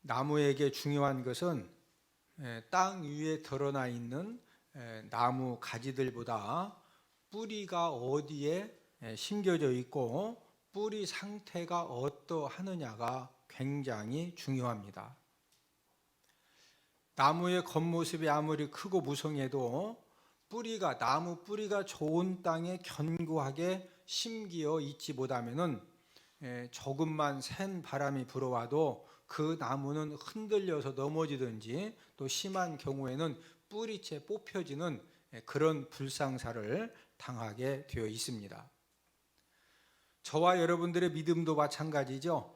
나무에게 중요한 것은 땅 위에 드러나 있는 나무 가지들보다 뿌리가 어디에 심겨져 있고 뿌리 상태가 어떠하느냐가 굉장히 중요합니다. 나무의 겉모습이 아무리 크고 무성해도 나무 뿌리가 좋은 땅에 견고하게 심기어 있지 못하면은 조금만 센 바람이 불어와도 그 나무는 흔들려서 넘어지든지 또 심한 경우에는 뿌리채 뽑혀지는 그런 불상사를 당하게 되어 있습니다. 저와 여러분들의 믿음도 마찬가지죠.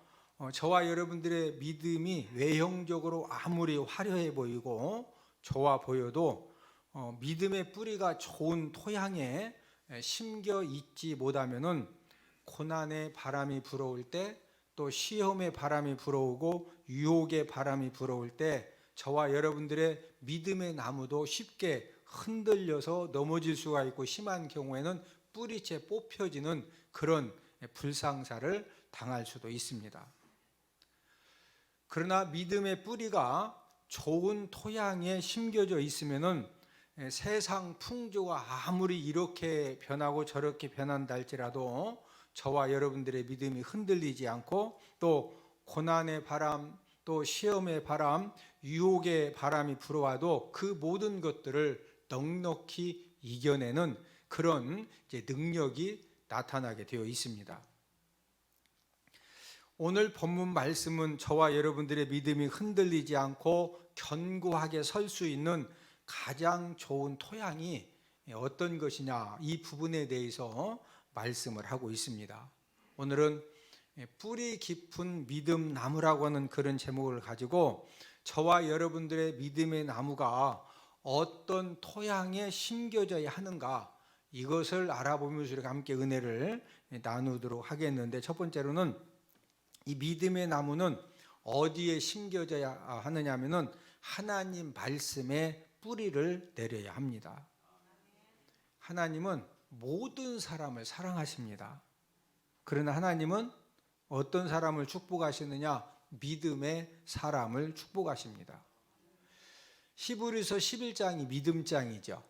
저와 여러분들의 믿음이 외형적으로 아무리 화려해 보이고 좋아 보여도 믿음의 뿌리가 좋은 토양에 심겨 있지 못하면은 고난의 바람이 불어올 때, 또 시험의 바람이 불어오고 유혹의 바람이 불어올 때 저와 여러분들의 믿음의 나무도 쉽게 흔들려서 넘어질 수가 있고 심한 경우에는 뿌리채 뽑혀지는 그런 불상사를 당할 수도 있습니다. 그러나 믿음의 뿌리가 좋은 토양에 심겨져 있으면은 세상 풍조가 아무리 이렇게 변하고 저렇게 변한다 할지라도 저와 여러분들의 믿음이 흔들리지 않고 또 고난의 바람, 또 시험의 바람, 유혹의 바람이 불어와도 그 모든 것들을 넉넉히 이겨내는 그런 능력이 나타나게 되어 있습니다. 오늘 본문 말씀은 저와 여러분들의 믿음이 흔들리지 않고 견고하게 설 수 있는 가장 좋은 토양이 어떤 것이냐, 이 부분에 대해서 말씀을 하고 있습니다. 오늘은 뿌리 깊은 믿음 나무라고 하는 그런 제목을 가지고 저와 여러분들의 믿음의 나무가 어떤 토양에 심겨져야 하는가, 이것을 알아보면서 우리가 함께 은혜를 나누도록 하겠는데, 첫 번째로는 이 믿음의 나무는 어디에 심겨져야 하느냐 하면은 하나님 말씀에 뿌리를 내려야 합니다. 하나님은 모든 사람을 사랑하십니다. 그러나 하나님은 어떤 사람을 축복하시느냐? 믿음의 사람을 축복하십니다. 히브리서 11장이 믿음장이죠.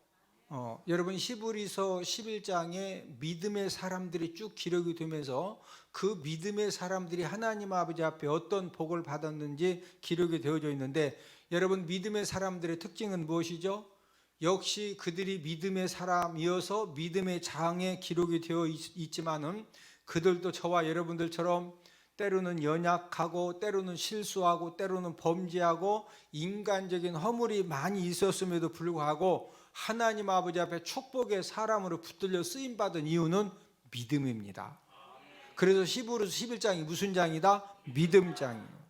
여러분, 히브리서 11장에 믿음의 사람들이 쭉 기록이 되면서 그 믿음의 사람들이 하나님 아버지 앞에 어떤 복을 받았는지 기록이 되어져 있는데, 여러분, 믿음의 사람들의 특징은 무엇이죠? 역시 그들이 믿음의 사람이어서 믿음의 장에 기록이 되어 있지만은 그들도 저와 여러분들처럼 때로는 연약하고 때로는 실수하고 때로는 범죄하고 인간적인 허물이 많이 있었음에도 불구하고 하나님 아버지 앞에 축복의 사람으로 붙들려 쓰임받은 이유는 믿음입니다. 그래서 히브리서 11장이 무슨 장이다? 믿음장이에요.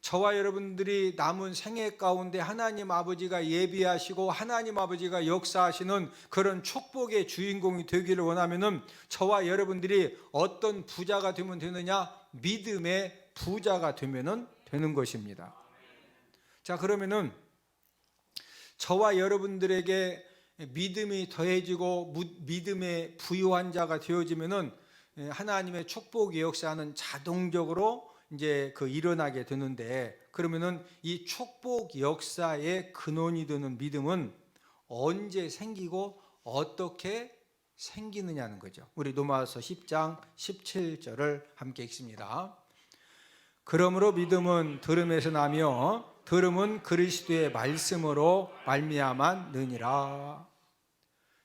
저와 여러분들이 남은 생애 가운데 하나님 아버지가 예비하시고 하나님 아버지가 역사하시는 그런 축복의 주인공이 되기를 원하면은 저와 여러분들이 어떤 부자가 되면 되느냐? 믿음의 부자가 되면은 되는 것입니다. 자, 그러면은 저와 여러분들에게 믿음이 더해지고 믿음의 부유한 자가 되어지면은 하나님의 축복의 역사는 자동적으로 이제 일어나게 되는데, 그러면은 이 축복 역사의 근원이 되는 믿음은 언제 생기고 어떻게 생기느냐는 거죠. 우리 로마서 10장 17절을 함께 읽습니다. 그러므로 믿음은 들음에서 나며 들음은 그리스도의 말씀으로 말미암았느니라.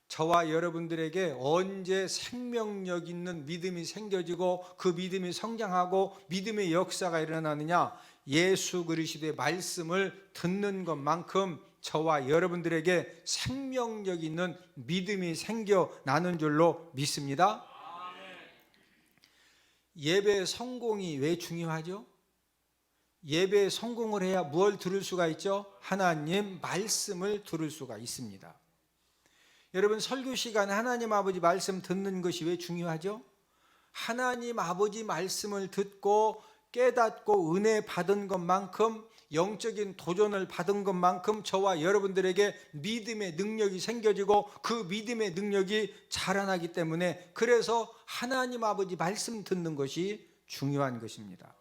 저와 여러분들에게 언제 생명력 있는 믿음이 생겨지고 그 믿음이 성장하고 믿음의 역사가 일어나느냐? 예수 그리스도의 말씀을 듣는 것만큼 저와 여러분들에게 생명력 있는 믿음이 생겨나는 줄로 믿습니다. 예배 성공이 왜 중요하죠? 예배에 성공을 해야 무엇을 들을 수가 있죠? 하나님 말씀을 들을 수가 있습니다. 여러분, 설교 시간에 하나님 아버지 말씀 듣는 것이 왜 중요하죠? 하나님 아버지 말씀을 듣고 깨닫고 은혜 받은 것만큼, 영적인 도전을 받은 것만큼 저와 여러분들에게 믿음의 능력이 생겨지고 그 믿음의 능력이 자라나기 때문에, 그래서 하나님 아버지 말씀 듣는 것이 중요한 것입니다.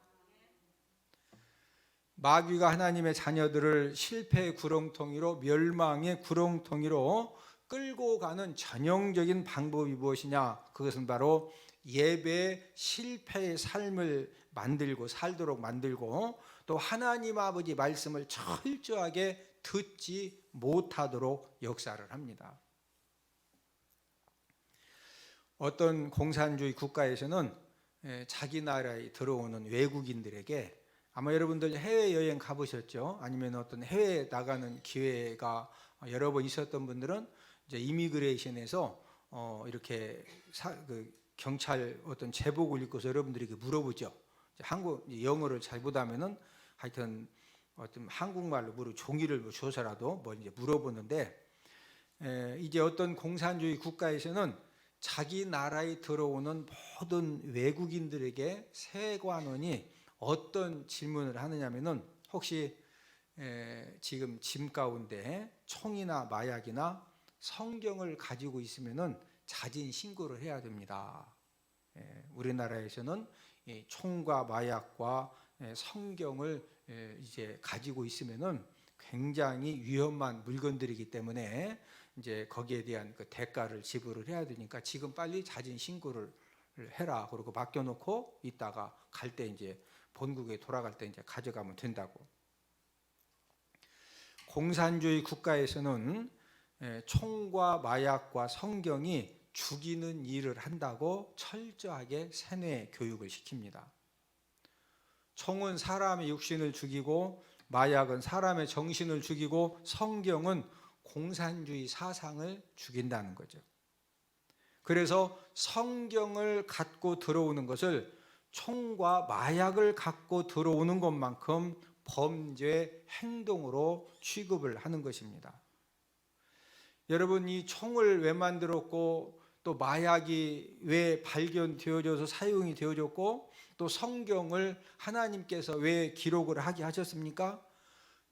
마귀가 하나님의 자녀들을 실패의 구렁텅이로, 멸망의 구렁텅이로 끌고 가는 전형적인 방법이 무엇이냐? 그것은 바로 예배 실패의 삶을 만들고 살도록 만들고, 또 하나님 아버지 말씀을 철저하게 듣지 못하도록 역사를 합니다. 어떤 공산주의 국가에서는 자기 나라에 들어오는 외국인들에게, 아마 여러분들 해외여행 가보셨죠? 아니면 어떤 해외에 나가는 기회가 여러 번 있었던 분들은 이제 이미그레이션에서 이렇게 경찰 어떤 제복을 입고서 여러분들에게 물어보죠. 한국 영어를 잘 못하면은 하여튼 어떤 한국말로 종이를 줘서라도 뭐 이제 물어보는데, 이제 어떤 공산주의 국가에서는 자기 나라에 들어오는 모든 외국인들에게 세관원이 어떤 질문을 하느냐면은, 혹시 지금 짐 가운데 총이나 마약이나 성경을 가지고 있으면은 자진 신고를 해야 됩니다. 우리나라에서는 총과 마약과 성경을 이제 가지고 있으면은 굉장히 위험한 물건들이기 때문에 이제 거기에 대한 그 대가를 지불을 해야 되니까 지금 빨리 자진 신고를 해라. 그러고 맡겨놓고 있다가 갈 때 이제 본국에 돌아갈 때 이제 가져가면 된다고. 공산주의 국가에서는 총과 마약과 성경이 죽이는 일을 한다고 철저하게 세뇌 교육을 시킵니다. 총은 사람의 육신을 죽이고, 마약은 사람의 정신을 죽이고, 성경은 공산주의 사상을 죽인다는 거죠. 그래서 성경을 갖고 들어오는 것을 총과 마약을 갖고 들어오는 것만큼 범죄 행동으로 취급을 하는 것입니다. 여러분, 이 총을 왜 만들었고, 또 마약이 왜 발견되어져서 사용이 되어졌고, 또 성경을 하나님께서 왜 기록을 하게 하셨습니까?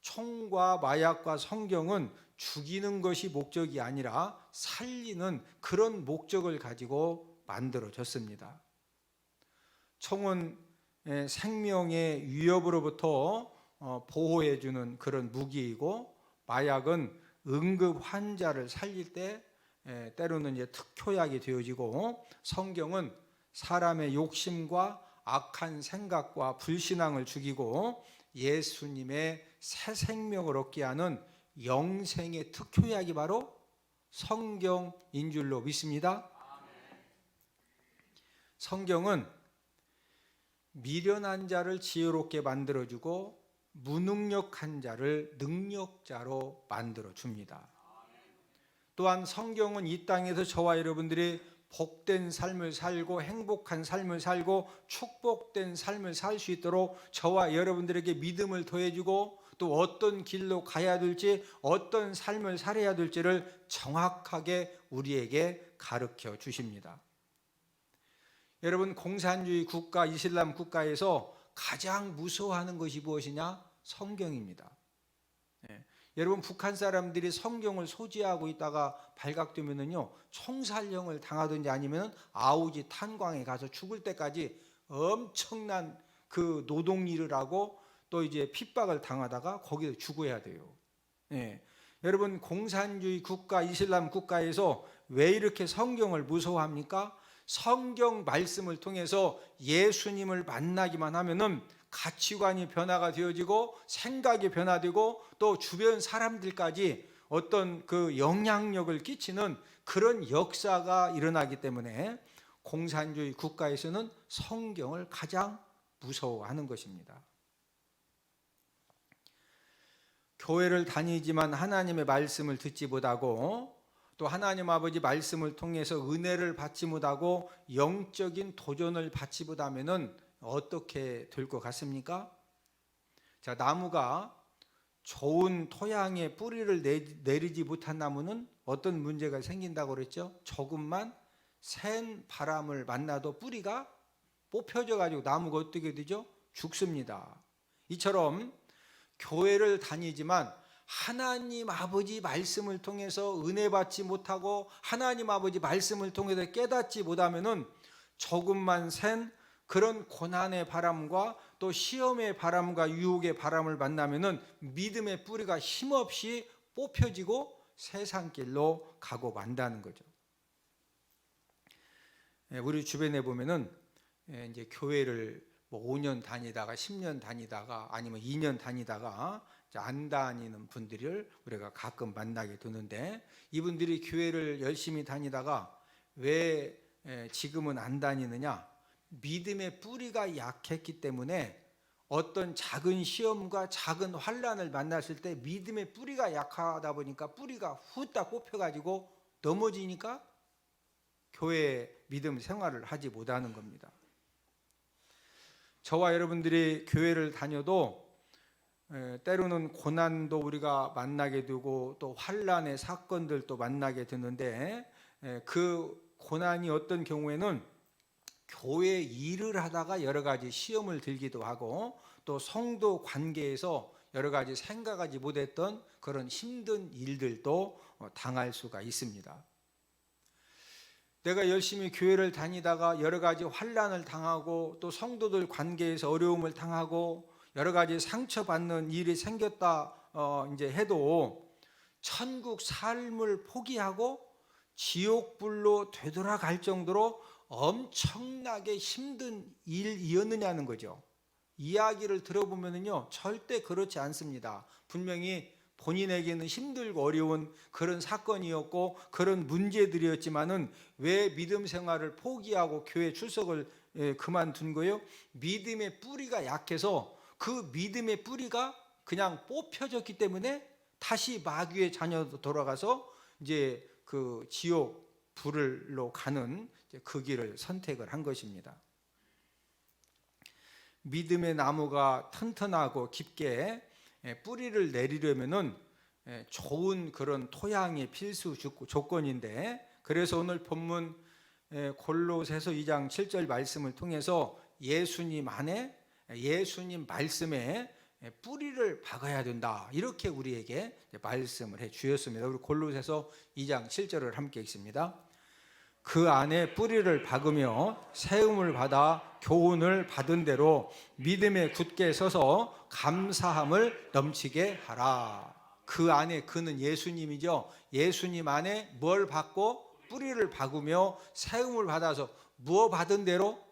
총과 마약과 성경은 죽이는 것이 목적이 아니라 살리는 그런 목적을 가지고 만들어졌습니다. 총은 생명의 위협으로부터 보호해주는 그런 무기이고, 마약은 응급 환자를 살릴 때 때로는 이제 특효약이 되어지고, 성경은 사람의 욕심과 악한 생각과 불신앙을 죽이고 예수님의 새 생명을 얻게 하는 영생의 특효약이 바로 성경인 줄로 믿습니다. 성경은 미련한 자를 지혜롭게 만들어주고 무능력한 자를 능력자로 만들어줍니다. 또한 성경은 이 땅에서 저와 여러분들이 복된 삶을 살고 행복한 삶을 살고 축복된 삶을 살 수 있도록 저와 여러분들에게 믿음을 더해주고, 또 어떤 길로 가야 될지, 어떤 삶을 살아야 될지를 정확하게 우리에게 가르쳐 주십니다. 여러분, 공산주의 국가, 이슬람 국가에서 가장 무서워하는 것이 무엇이냐? 성경입니다. 여러분, 북한 사람들이 성경을 소지하고 있다가 발각되면은요, 총살형을 당하든지 아니면 아우지 탄광에 가서 죽을 때까지 엄청난 그 노동일을 하고 또 이제 핍박을 당하다가 거기서 죽어야 돼요. 여러분, 공산주의 국가, 이슬람 국가에서 왜 이렇게 성경을 무서워합니까? 성경 말씀을 통해서 예수님을 만나기만 하면은 가치관이 변화가 되어지고 생각이 변화되고 또 주변 사람들까지 어떤 그 영향력을 끼치는 그런 역사가 일어나기 때문에 공산주의 국가에서는 성경을 가장 무서워하는 것입니다. 교회를 다니지만 하나님의 말씀을 듣지 못하고, 또 하나님 아버지 말씀을 통해서 은혜를 받지 못하고 영적인 도전을 받지 못하면은 어떻게 될 것 같습니까? 자, 나무가 좋은 토양에 뿌리를 내리지 못한 나무는 어떤 문제가 생긴다고 그랬죠? 조금만 센 바람을 만나도 뿌리가 뽑혀져 가지고 나무가 어떻게 되죠? 죽습니다. 이처럼 교회를 다니지만 하나님 아버지 말씀을 통해서 은혜 받지 못하고 하나님 아버지 말씀을 통해서 깨닫지 못하면은 조금만 센 그런 고난의 바람과 또 시험의 바람과 유혹의 바람을 만나면은 믿음의 뿌리가 힘없이 뽑혀지고 세상 길로 가고 만다는 거죠. 우리 주변에 보면은 이제 교회를 뭐 5년 다니다가 10년 다니다가 아니면 2년 다니다가 안 다니는 분들을 우리가 가끔 만나게 되는데, 이분들이 교회를 열심히 다니다가 왜 지금은 안 다니느냐? 믿음의 뿌리가 약했기 때문에 어떤 작은 시험과 작은 환난을 만났을 때 믿음의 뿌리가 약하다 보니까 뿌리가 후딱 뽑혀가지고 넘어지니까 교회 믿음 생활을 하지 못하는 겁니다. 저와 여러분들이 교회를 다녀도 때로는 고난도 우리가 만나게 되고 또 환난의 사건들도 만나게 되는데, 그 고난이 어떤 경우에는 교회 일을 하다가 여러 가지 시험을 들기도 하고 또 성도 관계에서 여러 가지 생각하지 못했던 그런 힘든 일들도 당할 수가 있습니다. 내가 열심히 교회를 다니다가 여러 가지 환난을 당하고 또 성도들 관계에서 어려움을 당하고 여러 가지 상처받는 일이 생겼다 이제 해도 천국 삶을 포기하고 지옥불로 되돌아갈 정도로 엄청나게 힘든 일이었느냐는 거죠. 이야기를 들어보면요 절대 그렇지 않습니다. 분명히 본인에게는 힘들고 어려운 그런 사건이었고 그런 문제들이었지만은 왜 믿음 생활을 포기하고 교회 출석을 그만둔 거예요? 믿음의 뿌리가 약해서 그 믿음의 뿌리가 그냥 뽑혀졌기 때문에 다시 마귀의 자녀로 돌아가서 이제 그 지옥 불로 가는 그 길을 선택을 한 것입니다. 믿음의 나무가 튼튼하고 깊게 뿌리를 내리려면은 좋은 그런 토양이 필수 조건인데, 그래서 오늘 본문 골로새서 2장 7절 말씀을 통해서 예수님 안에 예수님 말씀에 뿌리를 박아야 된다, 이렇게 우리에게 말씀을 해 주셨습니다. 우리 골로새서 2장 7절을 함께 읽습니다. 그 안에 뿌리를 박으며 세움을 받아 교훈을 받은 대로 믿음에 굳게 서서 감사함을 넘치게 하라. 그 안에, 그는 예수님이죠. 예수님 안에 뭘 받고 뿌리를 박으며 세움을 받아서 무엇 받은 대로?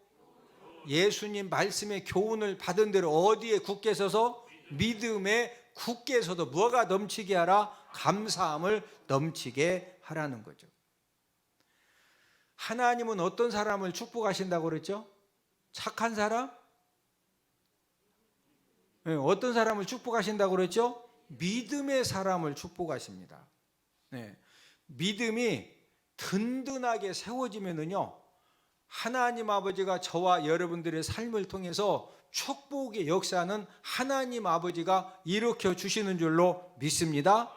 예수님 말씀의 교훈을 받은 대로 어디에 굳게 서서? 믿음에 굳게 서서 뭐가 넘치게 하라? 감사함을 넘치게 하라는 거죠. 하나님은 어떤 사람을 축복하신다고 그랬죠? 착한 사람? 네, 어떤 사람을 축복하신다고 그랬죠? 믿음의 사람을 축복하십니다. 네, 믿음이 든든하게 세워지면은요, 하나님 아버지가 저와 여러분들의 삶을 통해서 축복의 역사는 하나님 아버지가 일으켜 주시는 줄로 믿습니다.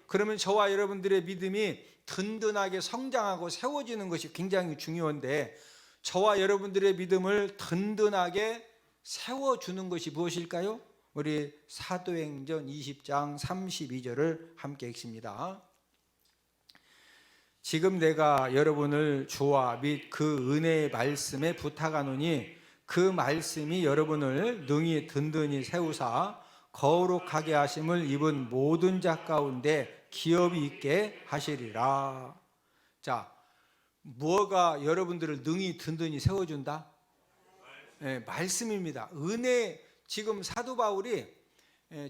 그러면 저와 여러분들의 믿음이 든든하게 성장하고 세워지는 것이 굉장히 중요한데, 저와 여러분들의 믿음을 든든하게 세워주는 것이 무엇일까요? 우리 사도행전 20장 32절을 함께 읽습니다. 지금 내가 여러분을 주와 및 그 은혜의 말씀에 부탁하노니 그 말씀이 여러분을 능히 든든히 세우사 거룩하게 하심을 입은 모든 자 가운데 기업이 있게 하시리라. 자, 뭐가 여러분들을 능히 든든히 세워준다? 네, 말씀입니다. 은혜. 지금 사도 바울이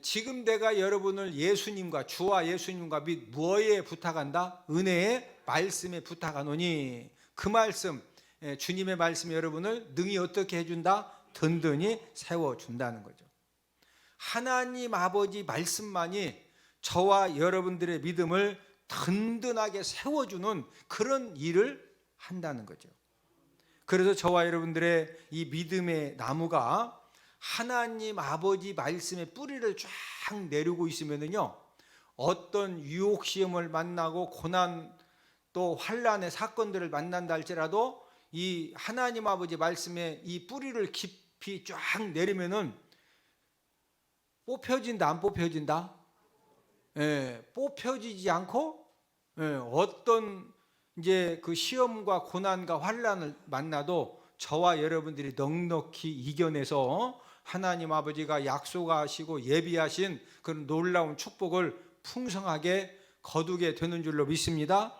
지금 내가 여러분을 예수님과 주와 예수님과 및 무엇에 부탁한다? 은혜의 말씀에 부탁하노니, 그 말씀, 주님의 말씀이 여러분을 능히 어떻게 해준다? 든든히 세워준다는 거죠. 하나님 아버지 말씀만이 저와 여러분들의 믿음을 든든하게 세워주는 그런 일을 한다는 거죠. 그래서 저와 여러분들의 이 믿음의 나무가 하나님 아버지 말씀의 뿌리를 쫙 내리고 있으면요, 어떤 유혹 시험을 만나고 고난 또 환난의 사건들을 만난다 할지라도 이 하나님 아버지 말씀의 이 뿌리를 깊이 쫙 내리면은 뽑혀진다, 안 뽑혀진다? 뽑혀지지 않고 어떤 이제 그 시험과 고난과 환난을 만나도 저와 여러분들이 넉넉히 이겨내서 하나님 아버지가 약속하시고 예비하신 그런 놀라운 축복을 풍성하게 거두게 되는 줄로 믿습니다.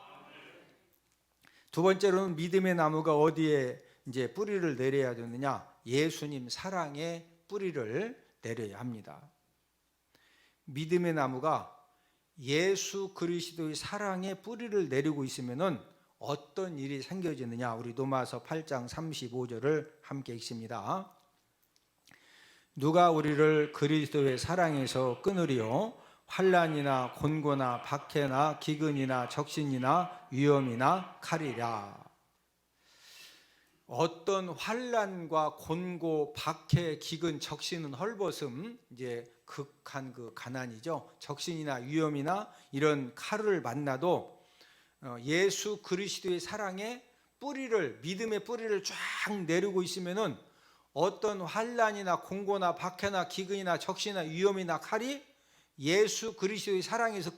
두 번째로는 믿음의 나무가 어디에 이제 뿌리를 내려야 되느냐? 예수님 사랑에 뿌리를 내려야 합니다. 믿음의 나무가 예수 그리스도의 사랑에 뿌리를 내리고 있으면은 어떤 일이 생겨지느냐? 우리 로마서 8장 35절을 함께 읽습니다. 누가 우리를 그리스도의 사랑에서 끊으리요? 환난이나 곤고나 박해나 기근이나 적신이나 위험이나 칼이라. 어떤 환난과 곤고, 박해, 기근, 적신은 헐벗음, 이제 극한 그 가난이죠. 적신이나 위험이나 이런 칼을 만나도 예수 그리스도의 사랑에 뿌리를, 믿음의 뿌리를 쫙 내리고 있으면은 어떤 환난이나 공고나 박해나 기근이나 적신이나 위험이나 칼이 예수 그리스도의 사랑에서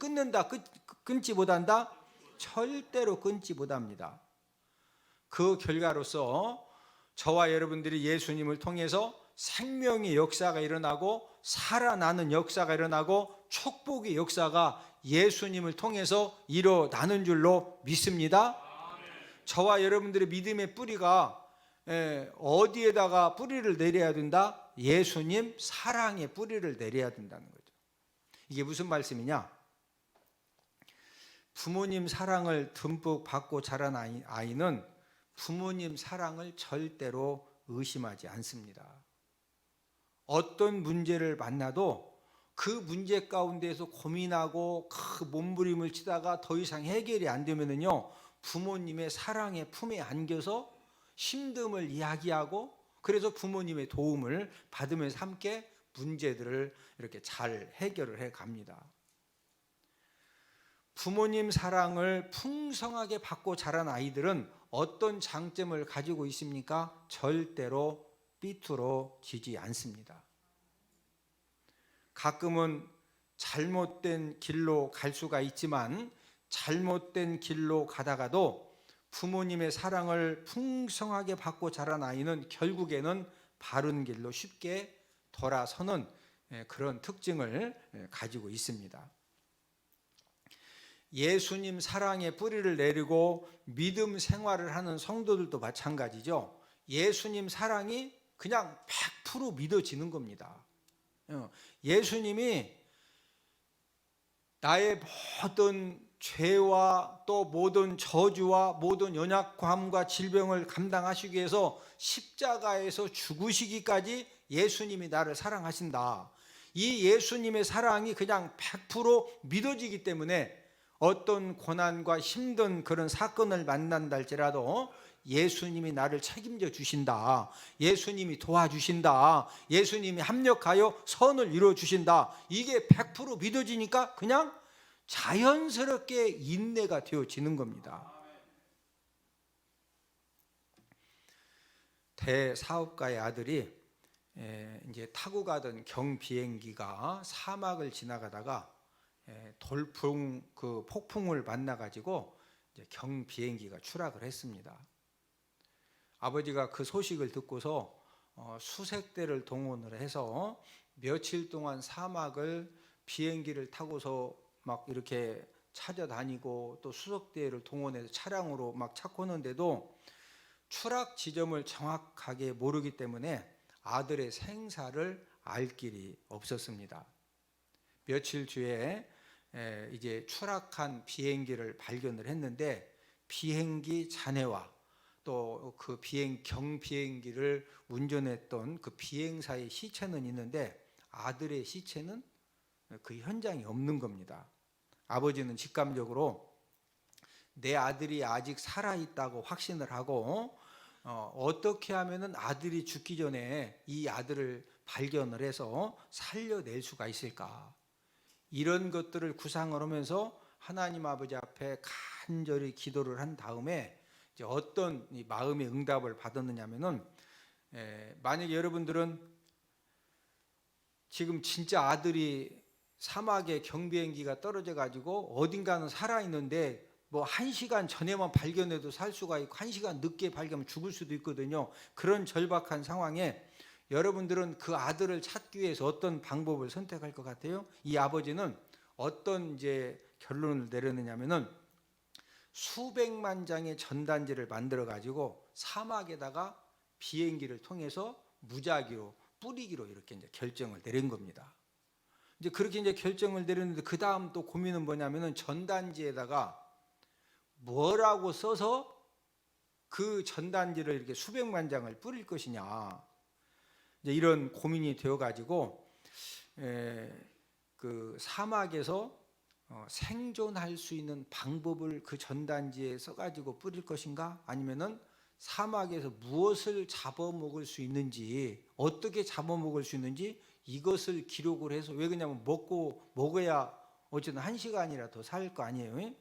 끊지 못한다? 절대로 끊지 못합니다. 그 결과로서 저와 여러분들이 예수님을 통해서 생명의 역사가 일어나고 살아나는 역사가 일어나고 축복의 역사가 예수님을 통해서 일어나는 줄로 믿습니다. 저와 여러분들의 믿음의 뿌리가 어디에다가 뿌리를 내려야 된다? 예수님 사랑에 뿌리를 내려야 된다는 거죠. 이게 무슨 말씀이냐? 부모님 사랑을 듬뿍 받고 자란 아이는 부모님 사랑을 절대로 의심하지 않습니다. 어떤 문제를 만나도 그 문제 가운데서 고민하고 그 몸부림을 치다가 더 이상 해결이 안 되면은요, 부모님의 사랑의 품에 안겨서 힘듦을 이야기하고 그래서 부모님의 도움을 받으면서 함께 문제들을 이렇게 잘 해결을 해 갑니다. 부모님 사랑을 풍성하게 받고 자란 아이들은 어떤 장점을 가지고 있습니까? 절대로 삐뚤어지지 않습니다. 가끔은 잘못된 길로 갈 수가 있지만 잘못된 길로 가다가도 부모님의 사랑을 풍성하게 받고 자란 아이는 결국에는 바른 길로 쉽게 돌아서는 그런 특징을 가지고 있습니다. 예수님 사랑에 뿌리를 내리고 믿음 생활을 하는 성도들도 마찬가지죠. 예수님 사랑이 그냥 100% 믿어지는 겁니다. 예수님이 나의 모든 죄와 또 모든 저주와 모든 연약함과 질병을 감당하시기 위해서 십자가에서 죽으시기까지 예수님이 나를 사랑하신다. 이 예수님의 사랑이 그냥 100% 믿어지기 때문에 어떤 고난과 힘든 그런 사건을 만난다 할지라도 예수님이 나를 책임져 주신다. 예수님이 도와주신다. 예수님이 합력하여 선을 이루어 주신다. 이게 100% 믿어지니까 그냥 자연스럽게 인내가 되어지는 겁니다. 대사업가의 아들이 이제 타고 가던 경비행기가 사막을 지나가다가 돌풍 그 폭풍을 만나 가지고 경비행기가 추락을 했습니다. 아버지가 그 소식을 듣고서 수색 대를 동원을 해서 며칠 동안 사막을 비행기를 타고서 막 이렇게 찾아다니고 또 수색대를 동원해서 차량으로 막 찾고 오는데도 추락 지점을 정확하게 모르기 때문에 아들의 생사를 알 길이 없었습니다. 며칠 뒤에 이제 추락한 비행기를 발견을 했는데 비행기 잔해와 또 그 경비행기를 운전했던 그 비행사의 시체는 있는데 아들의 시체는 그 현장에 없는 겁니다. 아버지는 직감적으로 내 아들이 아직 살아있다고 확신을 하고 어떻게 하면은 아들이 죽기 전에 이 아들을 발견을 해서 살려낼 수가 있을까, 이런 것들을 구상을 하면서 하나님 아버지 앞에 간절히 기도를 한 다음에 이제 어떤 이 마음의 응답을 받았느냐면은 만약에 여러분들은 지금 진짜 아들이 사막에 경비행기가 떨어져 가지고 어딘가는 살아있는데 뭐 1시간 전에만 발견해도 살 수가 있고 1시간 늦게 발견하면 죽을 수도 있거든요. 그런 절박한 상황에 여러분들은 그 아들을 찾기 위해서 어떤 방법을 선택할 것 같아요? 이 아버지는 어떤 이제 결론을 내렸느냐면은 수백만 장의 전단지를 만들어 가지고 사막에다가 비행기를 통해서 무작위로 뿌리기로 이렇게 이제 결정을 내린 겁니다. 이제 그렇게 이제 결정을 내렸는데 그 다음 또 고민은 뭐냐면은 전단지에다가 뭐라고 써서 그 전단지를 이렇게 수백만 장을 뿌릴 것이냐, 이제 이런 고민이 되어가지고 그 사막에서 생존할 수 있는 방법을 그 전단지에 써가지고 뿌릴 것인가, 아니면은 사막에서 무엇을 잡아먹을 수 있는지, 어떻게 잡아먹을 수 있는지 이것을 기록을 해서, 왜 그러냐면 먹어야 어쨌든 1시간이라 더 살 거 아니에요.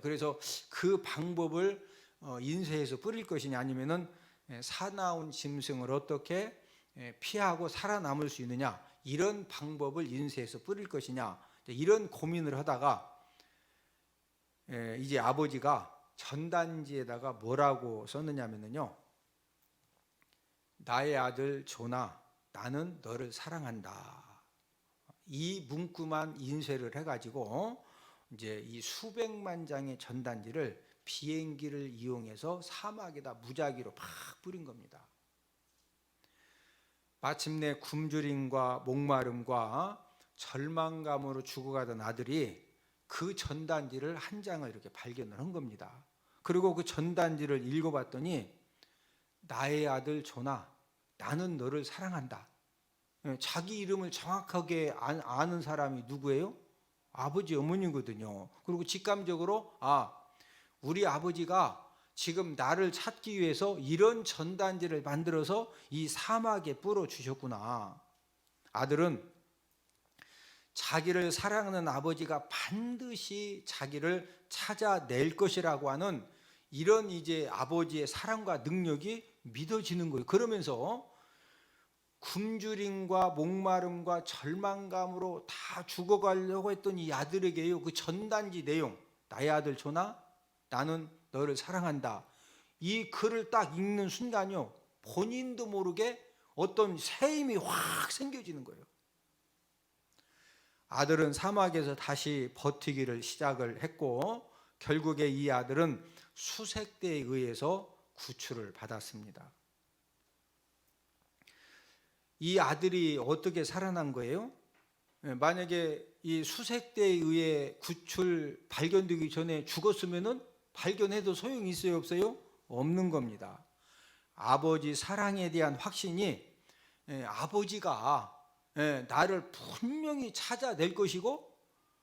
그래서 그 방법을 인쇄해서 뿌릴 것이냐, 아니면은 사나운 짐승을 어떻게 피하고 살아남을 수 있느냐, 이런 방법을 인쇄해서 뿌릴 것이냐, 이런 고민을 하다가 이제 아버지가 전단지에다가 뭐라고 썼느냐면요, 나의 아들 조나, 나는 너를 사랑한다. 이 문구만 인쇄를 해가지고 이제 이 수백만 장의 전단지를 비행기를 이용해서 사막에다 무작위로 막 뿌린 겁니다. 마침내 굶주림과 목마름과 절망감으로 죽어가던 아들이 그 전단지를 한 장을 이렇게 발견을 한 겁니다. 그리고 그 전단지를 읽어봤더니 나의 아들 조나, 나는 너를 사랑한다. 자기 이름을 정확하게 아는 사람이 누구예요? 아버지, 어머니거든요. 그리고 직감적으로 우리 아버지가 지금 나를 찾기 위해서 이런 전단지를 만들어서 이 사막에 뿌려 주셨구나. 아들은 자기를 사랑하는 아버지가 반드시 자기를 찾아낼 것이라고 하는 이런 이제 아버지의 사랑과 능력이 믿어지는 거예요. 그러면서 굶주림과 목마름과 절망감으로 다 죽어가려고 했던 이 아들에게요, 그 전단지 내용, 나의 아들 조나, 나는 너를 사랑한다, 이 글을 딱 읽는 순간요, 본인도 모르게 어떤 새 힘이 확 생겨지는 거예요. 아들은 사막에서 다시 버티기를 시작을 했고, 결국에 이 아들은 수색대에 의해서 구출을 받았습니다. 이 아들이 어떻게 살아난 거예요? 만약에 이 수색대에 의해 발견되기 전에 죽었으면은 발견해도 소용이 있어요, 없어요? 없는 겁니다. 아버지 사랑에 대한 확신이 아버지가 나를 분명히 찾아낼 것이고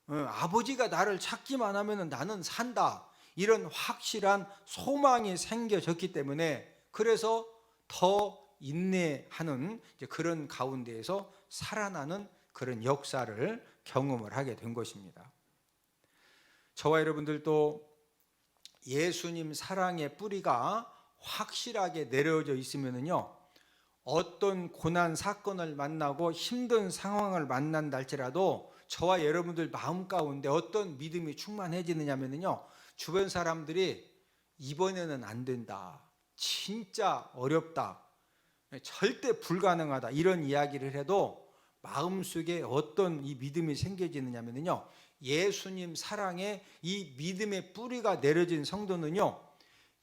아버지가 나를 찾기만 하면 나는 산다, 이런 확실한 소망이 생겨졌기 때문에, 그래서 더 인내하는 그런 가운데에서 살아나는 그런 역사를 경험을 하게 된 것입니다. 저와 여러분들도 예수님 사랑의 뿌리가 확실하게 내려져 있으면요, 어떤 고난 사건을 만나고 힘든 상황을 만난다 할지라도 저와 여러분들 마음 가운데 어떤 믿음이 충만해지느냐면요, 주변 사람들이 이번에는 안 된다, 진짜 어렵다, 절대 불가능하다, 이런 이야기를 해도 마음속에 어떤 이 믿음이 생겨지느냐면요, 예수님 사랑에 이 믿음의 뿌리가 내려진 성도는요,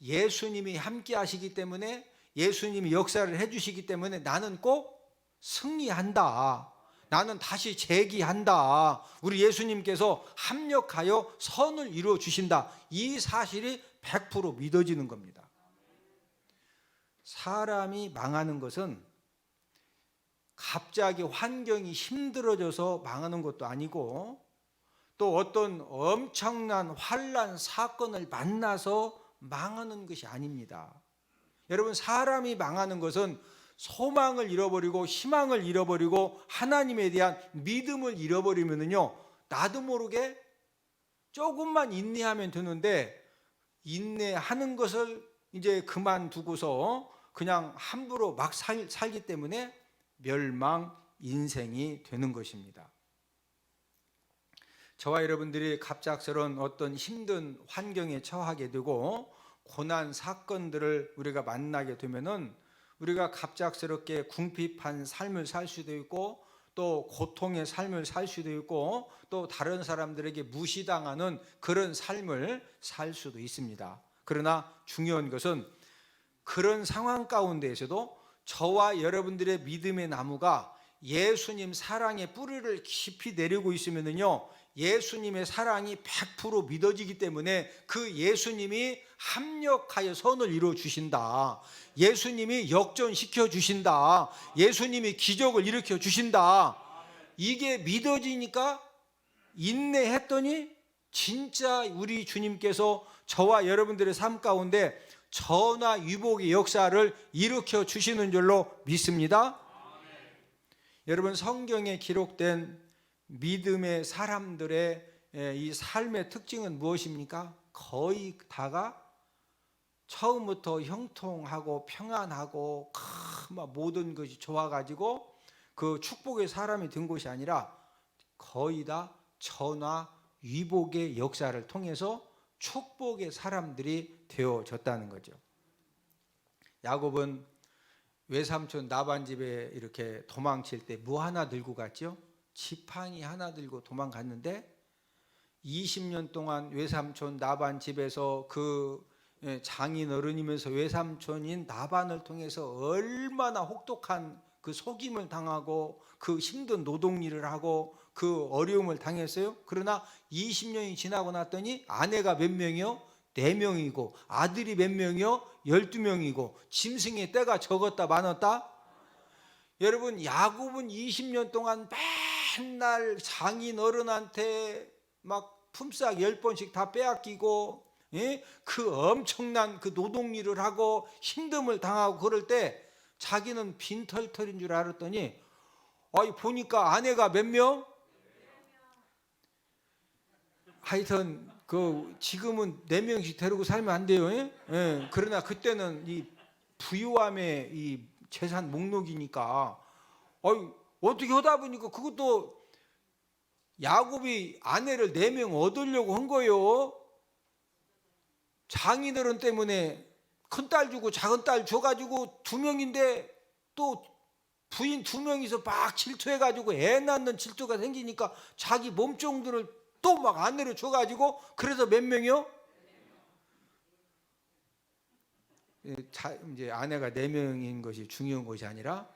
예수님이 함께 하시기 때문에, 예수님이 역사를 해주시기 때문에 나는 꼭 승리한다, 나는 다시 재기한다, 우리 예수님께서 합력하여 선을 이루어 주신다, 이 사실이 100% 믿어지는 겁니다. 사람이 망하는 것은 갑자기 환경이 힘들어져서 망하는 것도 아니고, 또 어떤 엄청난 환난 사건을 만나서 망하는 것이 아닙니다. 여러분, 사람이 망하는 것은 소망을 잃어버리고 희망을 잃어버리고 하나님에 대한 믿음을 잃어버리면요, 나도 모르게 조금만 인내하면 되는데, 인내하는 것을 이제 그만두고서 그냥 함부로 막 살기 때문에 멸망 인생이 되는 것입니다. 저와 여러분들이 갑작스러운 어떤 힘든 환경에 처하게 되고 고난 사건들을 우리가 만나게 되면은 우리가 갑작스럽게 궁핍한 삶을 살 수도 있고 또 고통의 삶을 살 수도 있고 또 다른 사람들에게 무시당하는 그런 삶을 살 수도 있습니다. 그러나 중요한 것은 그런 상황 가운데에서도 저와 여러분들의 믿음의 나무가 예수님 사랑의 뿌리를 깊이 내리고 있으면요, 예수님의 사랑이 100% 믿어지기 때문에 그 예수님이 합력하여 선을 이루어 주신다, 예수님이 역전시켜 주신다, 예수님이 기적을 일으켜 주신다, 이게 믿어지니까 인내했더니 진짜 우리 주님께서 저와 여러분들의 삶 가운데 전화 위복의 역사를 일으켜 주시는 줄로 믿습니다. 여러분, 성경에 기록된 믿음의 사람들의 이 삶의 특징은 무엇입니까? 거의 다가 처음부터 형통하고 평안하고 모든 것이 좋아가지고 그 축복의 사람이 된 것이 아니라 거의 다 전화 위복의 역사를 통해서 축복의 사람들이 되어졌다는 거죠. 야곱은 외삼촌 라반 집에 이렇게 도망칠 때 뭐 하나 들고 갔죠? 지팡이 하나 들고 도망갔는데 20년 동안 외삼촌 라반 집에서 그 장인 어른이면서 외삼촌인 라반을 통해서 얼마나 혹독한 그 속임을 당하고 그 힘든 노동일을 하고 그 어려움을 당했어요. 그러나 20년이 지나고 났더니 아내가 몇 명이요? 4명이고 아들이 몇 명이요? 12명이고 짐승의 때가 적었다 많았다. 여러분, 야곱은 20년 동안 맨날 장인 어른한테 막 품삯 10번씩 다 빼앗기고 그 엄청난 그 노동일을 하고 힘듦을 당하고 그럴 때 자기는 빈털털인 줄 알았더니 보니까 아내가 몇 명? 하여튼 지금은 4명씩 데리고 살면 안 돼요. 그러나 그때는 이 부유함의 이 재산 목록이니까 어떻게 하다 보니까 그것도 야곱이 아내를 4명 얻으려고 한 거예요. 장인어른 때문에 큰딸 주고 작은딸 줘가지고 2명인데 또 부인 2명이서 막 질투해가지고 애 낳는 질투가 생기니까 자기 몸종들을 또 막 아내로 줘가지고 그래서 몇 명이요? 이제 아내가 4명인 것이 중요한 것이 아니라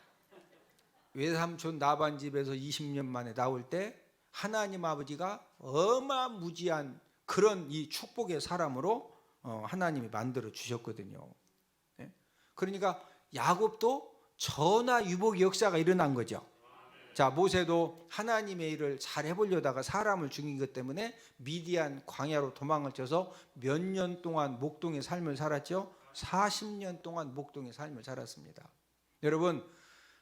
외삼촌 라반 집에서 20년 만에 나올 때 하나님 아버지가 어마무지한 그런 이 축복의 사람으로 하나님이 만들어 주셨거든요. 그러니까 야곱도 전화위복의 역사가 일어난 거죠. 자, 모세도 하나님의 일을 잘 해보려다가 사람을 죽인 것 때문에 미디안 광야로 도망을 쳐서 몇 년 동안 목동의 삶을 살았죠. 40년 동안 목동의 삶을 살았습니다. 여러분,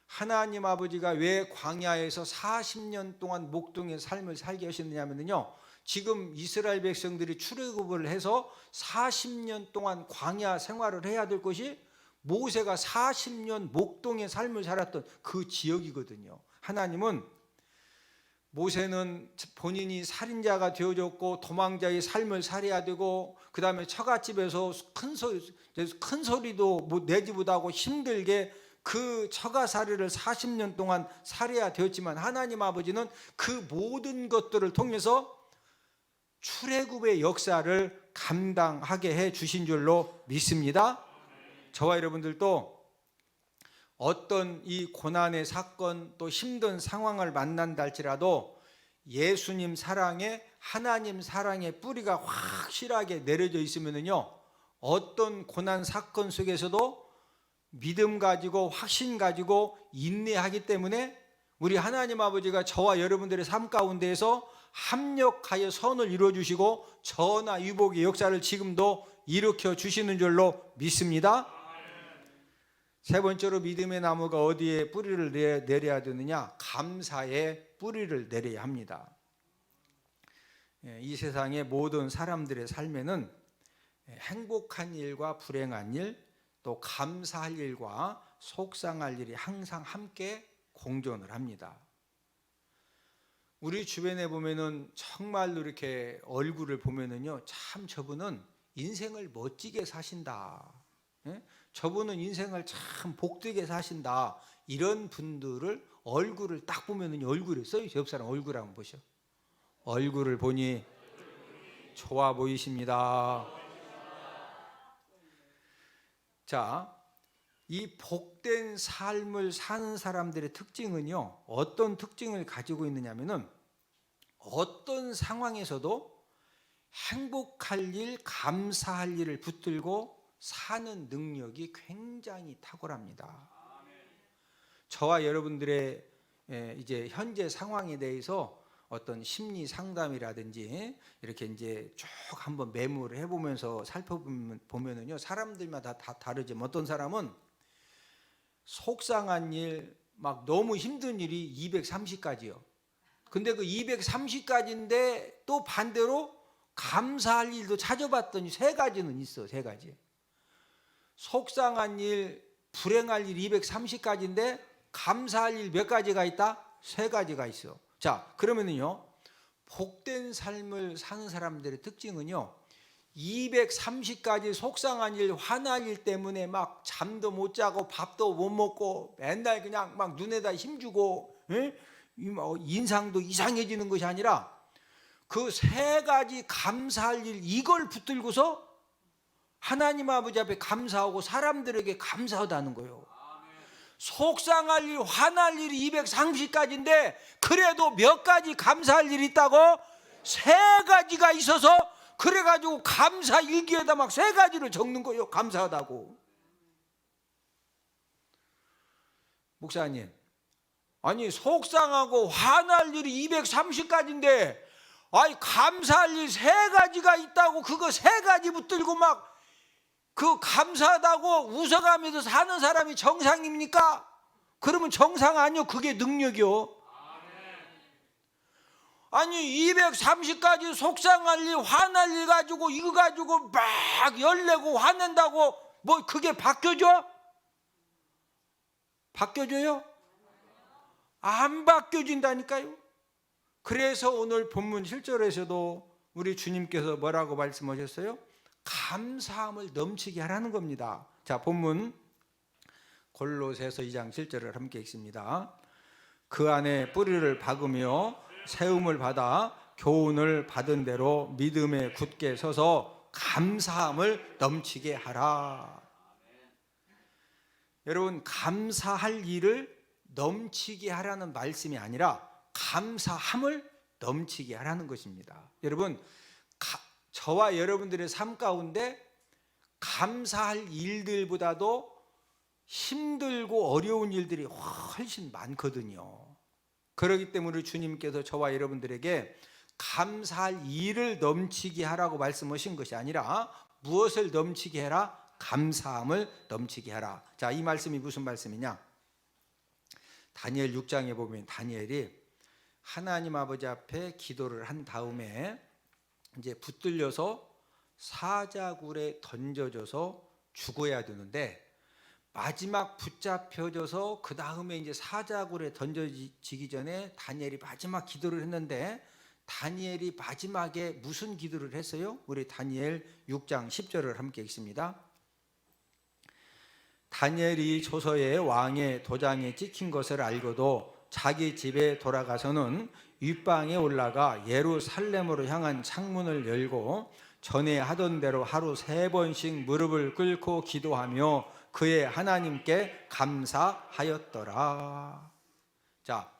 하나님 아버지가 왜 광야에서 40년 동안 목동의 삶을 살게 하셨느냐면요, 지금 이스라엘 백성들이 출애굽을 해서 40년 동안 광야 생활을 해야 될 것이 모세가 40년 목동의 삶을 살았던 그 지역이거든요. 하나님은 모세는 본인이 살인자가 되어졌고 도망자의 삶을 살아야 되고 그 다음에 처갓집에서 큰 소리도 못 내지 못하고 힘들게 그 처가살이를 40년 동안 살아야 되었지만 하나님 아버지는 그 모든 것들을 통해서 출애굽의 역사를 감당하게 해 주신 줄로 믿습니다. 저와 여러분들도 어떤 이 고난의 사건 또 힘든 상황을 만난다 할지라도 예수님 사랑에 하나님 사랑의 뿌리가 확실하게 내려져 있으면요, 어떤 고난 사건 속에서도 믿음 가지고 확신 가지고 인내하기 때문에 우리 하나님 아버지가 저와 여러분들의 삶 가운데에서 합력하여 선을 이루어 주시고 전화위복의 역사를 지금도 일으켜 주시는 줄로 믿습니다. 세 번째로 믿음의 나무가 어디에 뿌리를 내려야 되느냐? 감사의 뿌리를 내려야 합니다. 이 세상의 모든 사람들의 삶에는 행복한 일과 불행한 일, 또 감사할 일과 속상할 일이 항상 함께 공존을 합니다. 우리 주변에 보면은 정말로 이렇게 얼굴을 보면은요, 참 저분은 인생을 멋지게 사신다. 예? 저분은 인생을 참 복되게 사신다. 이런 분들을 얼굴을 딱 보면은 얼굴에 써요. 옆 사람 얼굴 한번 보셔. 얼굴을 보니 좋아 보이십니다. 자, 이 복된 삶을 사는 사람들의 특징은요, 어떤 특징을 가지고 있느냐면은 어떤 상황에서도 행복할 일, 감사할 일을 붙들고 사는 능력이 굉장히 탁월합니다. 저와 여러분들의 이제 현재 상황에 대해서 어떤 심리 상담이라든지 이렇게 이제 쭉 한번 메모를 해보면서 살펴보면은요, 사람들마다 다 다르지만 어떤 사람은 속상한 일, 막 너무 힘든 일이 230가지요. 근데 그 230가지인데 또 반대로 감사할 일도 찾아봤더니 3가지는 있어. 3가지. 속상한 일, 불행할 일 230가지인데 감사할 일 몇 가지가 있다? 3가지가 있어. 자, 그러면은요, 복된 삶을 사는 사람들의 특징은요, 230가지 속상한 일, 화날 일 때문에 막 잠도 못 자고 밥도 못 먹고 맨날 그냥 막 눈에다 힘주고, 인상도 이상해지는 것이 아니라 그 3가지 감사할 일, 이걸 붙들고서 하나님 아버지 앞에 감사하고 사람들에게 감사하다는 거예요. 속상할 일, 화날 일이 230가지인데 그래도 몇 가지 감사할 일이 있다고? 3가지가 있어서 그래가지고 감사 일기에다 막 3가지를 적는 거예요. 감사하다고. 목사님, 아니 속상하고 화날 일이 230가지인데 아니 감사할 일 3가지가 있다고 그거 3가지 붙들고 막 그 감사하다고 웃어가면서 사는 사람이 정상입니까? 그러면 정상 아니요. 그게 능력이요. 아니 230가지 속상할 일, 화날 일 가지고 이거 가지고 막 열내고 화낸다고 뭐 그게 바뀌어져? 바뀌어져요? 안 바뀌어진다니까요. 그래서 오늘 본문 7절에서도 우리 주님께서 뭐라고 말씀하셨어요? 감사함을 넘치게 하라는 겁니다. 자, 본문 골로새서 2장 7절을 함께 읽습니다. 그 안에 뿌리를 박으며 세움을 받아 교훈을 받은 대로 믿음에 굳게 서서 감사함을 넘치게 하라. 여러분, 감사할 일을 넘치게 하라는 말씀이 아니라 감사함을 넘치게 하라는 것입니다. 여러분, 저와 여러분들의 삶 가운데 감사할 일들보다도 힘들고 어려운 일들이 훨씬 많거든요. 그렇기 때문에 주님께서 저와 여러분들에게 감사할 일을 넘치게 하라고 말씀하신 것이 아니라 무엇을 넘치게 해라? 감사함을 넘치게 하라. 자, 이 말씀이 무슨 말씀이냐? 다니엘 6장에 보면 다니엘이 하나님 아버지 앞에 기도를 한 다음에 이제 붙들려서 사자굴에 던져져서 죽어야 되는데 마지막 붙잡혀져서 그 다음에 이제 사자굴에 던져지기 전에 다니엘이 마지막 기도를 했는데 다니엘이 마지막에 무슨 기도를 했어요? 우리 다니엘 6장 10절을 함께 읽습니다. 다니엘이 조서에 왕의 도장에 찍힌 것을 알고도 자기 집에 돌아가서는 윗방에 올라가 예루살렘으로 향한 창문을 열고 전에 하던 대로 하루 3번씩 무릎을 꿇고 기도하며 그의 하나님께 감사하였더라. 자,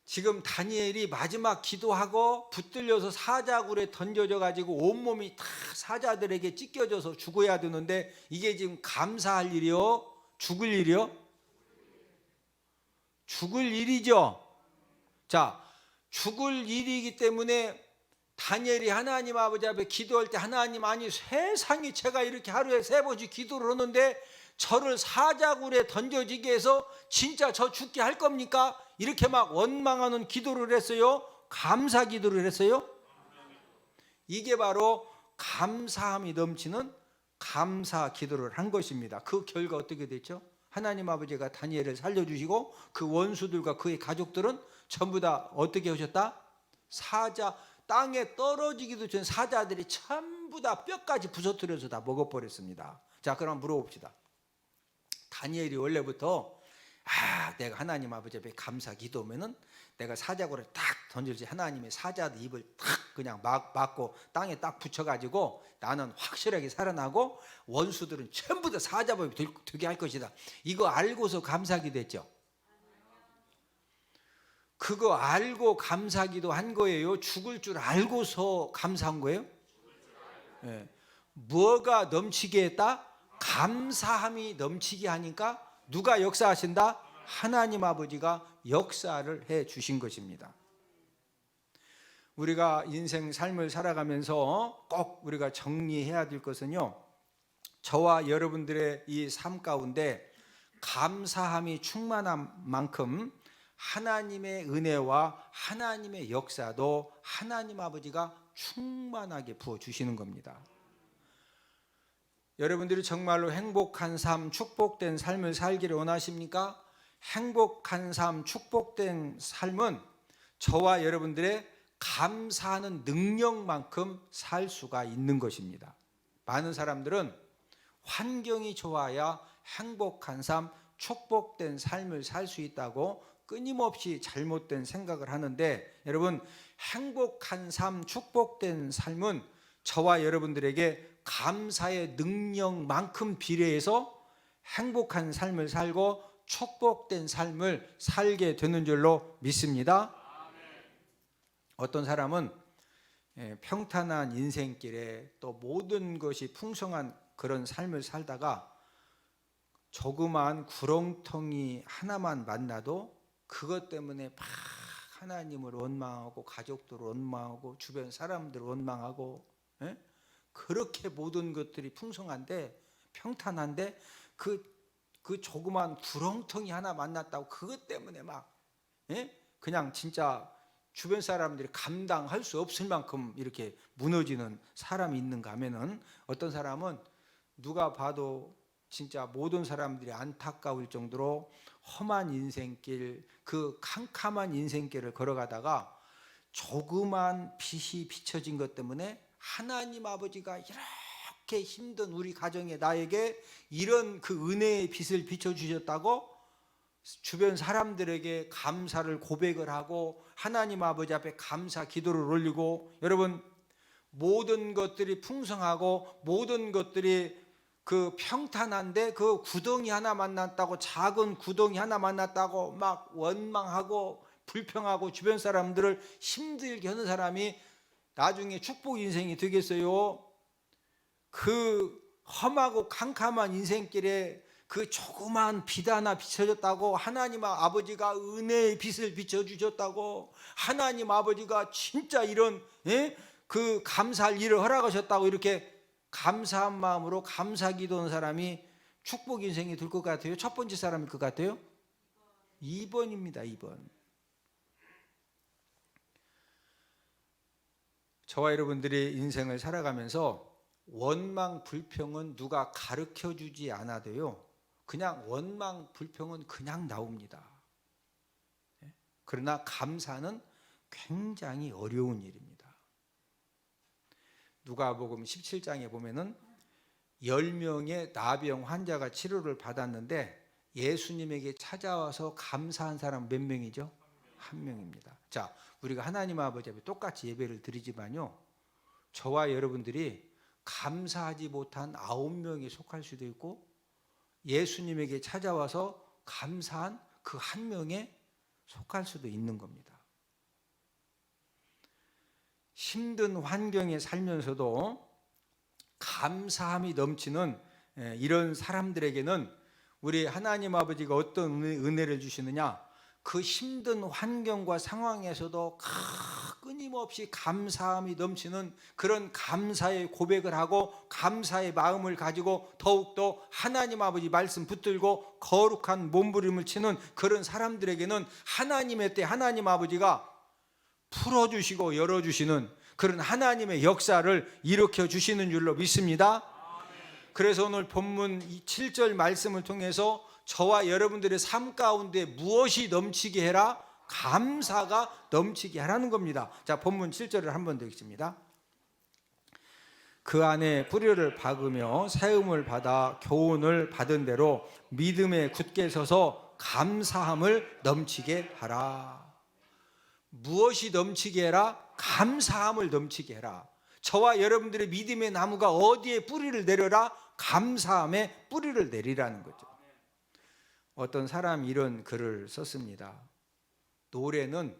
지금 다니엘이 마지막 기도하고 붙들려서 사자굴에 던져져 가지고 온몸이 다 사자들에게 찢겨져서 죽어야 되는데 이게 지금 감사할 일이요? 죽을 일이요? 죽을 일이죠. 자, 죽을 일이기 때문에 다니엘이 하나님 아버지 앞에 기도할 때 하나님, 아니 세상에 제가 이렇게 하루에 3번씩 기도를 하는데 저를 사자굴에 던져지게 해서 진짜 저 죽게 할 겁니까? 이렇게 막 원망하는 기도를 했어요? 감사 기도를 했어요? 이게 바로 감사함이 넘치는 감사 기도를 한 것입니다. 그 결과 어떻게 됐죠? 하나님 아버지가 다니엘을 살려주시고 그 원수들과 그의 가족들은 전부 다 어떻게 하셨다? 사자, 땅에 떨어지기도 전 사자들이 전부 다 뼈까지 부서뜨려서 다 먹어버렸습니다. 자, 그럼 물어봅시다. 다니엘이 원래부터 내가 하나님 아버지 앞에 감사 기도하면은 내가 사자고를 딱 던질지 하나님의 사자의 입을 딱 그냥 막고 땅에 딱 붙여가지고 나는 확실하게 살아나고 원수들은 전부 다 사자법이 되게 할 것이다. 이거 알고서 감사기도 했죠. 그거 알고 감사기도 한 거예요? 죽을 줄 알고서 감사한 거예요? 네. 뭐가 넘치게 했다? 감사함이 넘치게 하니까 누가 역사하신다? 하나님 아버지가 역사를 해 주신 것입니다. 우리가 인생 삶을 살아가면서 꼭 우리가 정리해야 될 것은요, 저와 여러분들의 이 삶 가운데 감사함이 충만한 만큼 하나님의 은혜와 하나님의 역사도 하나님 아버지가 충만하게 부어주시는 겁니다. 여러분들이 정말로 행복한 삶, 축복된 삶을 살기를 원하십니까? 행복한 삶, 축복된 삶은 저와 여러분들의 감사하는 능력만큼 살 수가 있는 것입니다. 많은 사람들은 환경이 좋아야 행복한 삶, 축복된 삶을 살 수 있다고 끊임없이 잘못된 생각을 하는데, 여러분, 행복한 삶, 축복된 삶은 저와 여러분들에게 감사의 능력만큼 비례해서 행복한 삶을 살고 축복된 삶을 살게 되는 줄로 믿습니다. 어떤 사람은 평탄한 인생길에 또 모든 것이 풍성한 그런 삶을 살다가 조그만 구렁텅이 하나만 만나도 그것 때문에 막 하나님을 원망하고 가족들을 원망하고 주변 사람들을 원망하고, 그렇게 모든 것들이 풍성한데 평탄한데 그 조그만 구렁텅이 하나 만났다고 그것 때문에 막 그냥 진짜 주변 사람들이 감당할 수 없을 만큼 이렇게 무너지는 사람이 있는가 하면은, 어떤 사람은 누가 봐도 진짜 모든 사람들이 안타까울 정도로 험한 인생길, 그 캄캄한 인생길을 걸어가다가 조그만 빛이 비춰진 것 때문에 하나님 아버지가 이렇게 힘든 우리 가정에 나에게 이런 그 은혜의 빛을 비춰주셨다고 주변 사람들에게 감사를 고백을 하고 하나님 아버지 앞에 감사 기도를 올리고, 여러분, 모든 것들이 풍성하고 모든 것들이 그 평탄한데 그 구덩이 하나 만났다고, 작은 구덩이 하나 만났다고 막 원망하고 불평하고 주변 사람들을 힘들게 하는 사람이 나중에 축복 인생이 되겠어요? 그 험하고 캄캄한 인생길에 그 조그만 빛 하나 비춰졌다고, 하나님 아버지가 은혜의 빛을 비춰주셨다고, 하나님 아버지가 진짜 이런 그 감사할 일을 허락하셨다고 이렇게 감사한 마음으로 감사 기도하는 사람이 축복 인생이 될 것 같아요? 첫 번째 사람일 것 같아요? 2번입니다. 2번. 저와 여러분들이 인생을 살아가면서 원망 불평은 누가 가르쳐주지 않아도요, 그냥 원망 불평은 그냥 나옵니다. 그러나 감사는 굉장히 어려운 일입니다. 누가복음 17장에 보면은 10명의 나병 환자가 치료를 받았는데 예수님에게 찾아와서 감사한 사람 몇 명이죠? 1명입니다. 자, 우리가 하나님 아버지 앞에 똑같이 예배를 드리지만요, 저와 여러분들이 감사하지 못한 9명에 속할 수도 있고 예수님에게 찾아와서 감사한 그 1명에 속할 수도 있는 겁니다. 힘든 환경에 살면서도 감사함이 넘치는 이런 사람들에게는 우리 하나님 아버지가 어떤 은혜를 주시느냐, 그 힘든 환경과 상황에서도 끊임없이 감사함이 넘치는 그런 감사의 고백을 하고 감사의 마음을 가지고 더욱더 하나님 아버지 말씀 붙들고 거룩한 몸부림을 치는 그런 사람들에게는 하나님의 때 하나님 아버지가 풀어주시고 열어주시는 그런 하나님의 역사를 일으켜 주시는 줄로 믿습니다. 그래서 오늘 본문 7절 말씀을 통해서 저와 여러분들의 삶 가운데 무엇이 넘치게 해라? 감사가 넘치게 하라는 겁니다. 자, 본문 7절을 한번 더 읽습니다. 그 안에 뿌리를 박으며 세움을 받아 교훈을 받은 대로 믿음에 굳게 서서 감사함을 넘치게 하라. 무엇이 넘치게 해라? 감사함을 넘치게 해라. 저와 여러분들의 믿음의 나무가 어디에 뿌리를 내려라? 감사함에 뿌리를 내리라는 거죠. 어떤 사람이 이런 글을 썼습니다. 노래는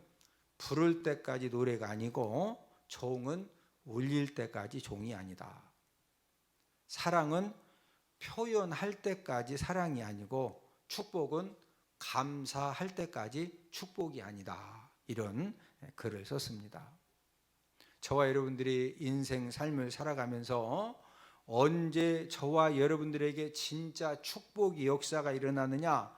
부를 때까지 노래가 아니고 종은 울릴 때까지 종이 아니다. 사랑은 표현할 때까지 사랑이 아니고 축복은 감사할 때까지 축복이 아니다. 이런 글을 썼습니다. 저와 여러분들이 인생 삶을 살아가면서 언제 저와 여러분들에게 진짜 축복의 역사가 일어나느냐,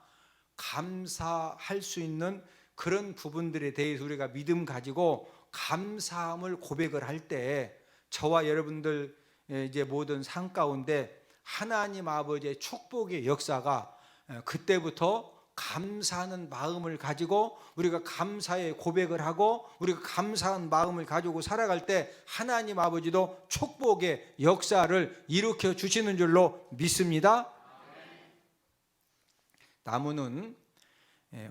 감사할 수 있는 그런 부분들에 대해서 우리가 믿음 가지고 감사함을 고백을 할 때 저와 여러분들 이제 모든 삶 가운데 하나님 아버지의 축복의 역사가 그때부터 감사하는 마음을 가지고 우리가 감사의 고백을 하고 우리가 감사한 마음을 가지고 살아갈 때 하나님 아버지도 축복의 역사를 일으켜 주시는 줄로 믿습니다. 나무는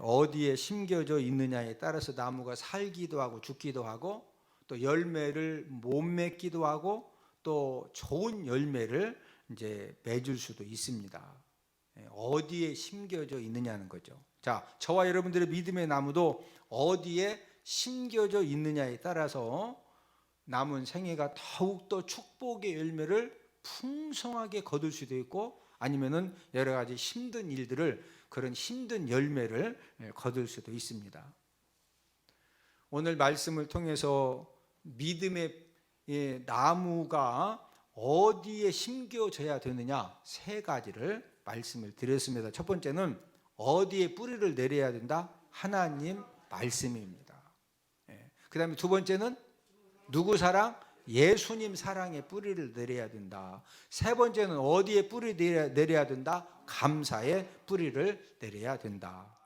어디에 심겨져 있느냐에 따라서 나무가 살기도 하고 죽기도 하고 또 열매를 못 맺기도 하고 또 좋은 열매를 이제 맺을 수도 있습니다. 어디에 심겨져 있느냐는 거죠. 자, 저와 여러분들의 믿음의 나무도 어디에 심겨져 있느냐에 따라서 남은 생애가 더욱더 축복의 열매를 풍성하게 거둘 수도 있고 아니면은 여러 가지 힘든 일들을 그런 힘든 열매를 거둘 수도 있습니다. 오늘 말씀을 통해서 믿음의 나무가 어디에 심겨져야 되느냐 세 가지를 말씀을 드렸습니다. 첫 번째는 어디에 뿌리를 내려야 된다? 하나님 말씀입니다. 그 다음에 두 번째는 누구 사랑? 예수님 사랑에 뿌리를 내려야 된다. 세 번째는 어디에 뿌리 내려야 된다? 감사의 뿌리를 내려야 된다.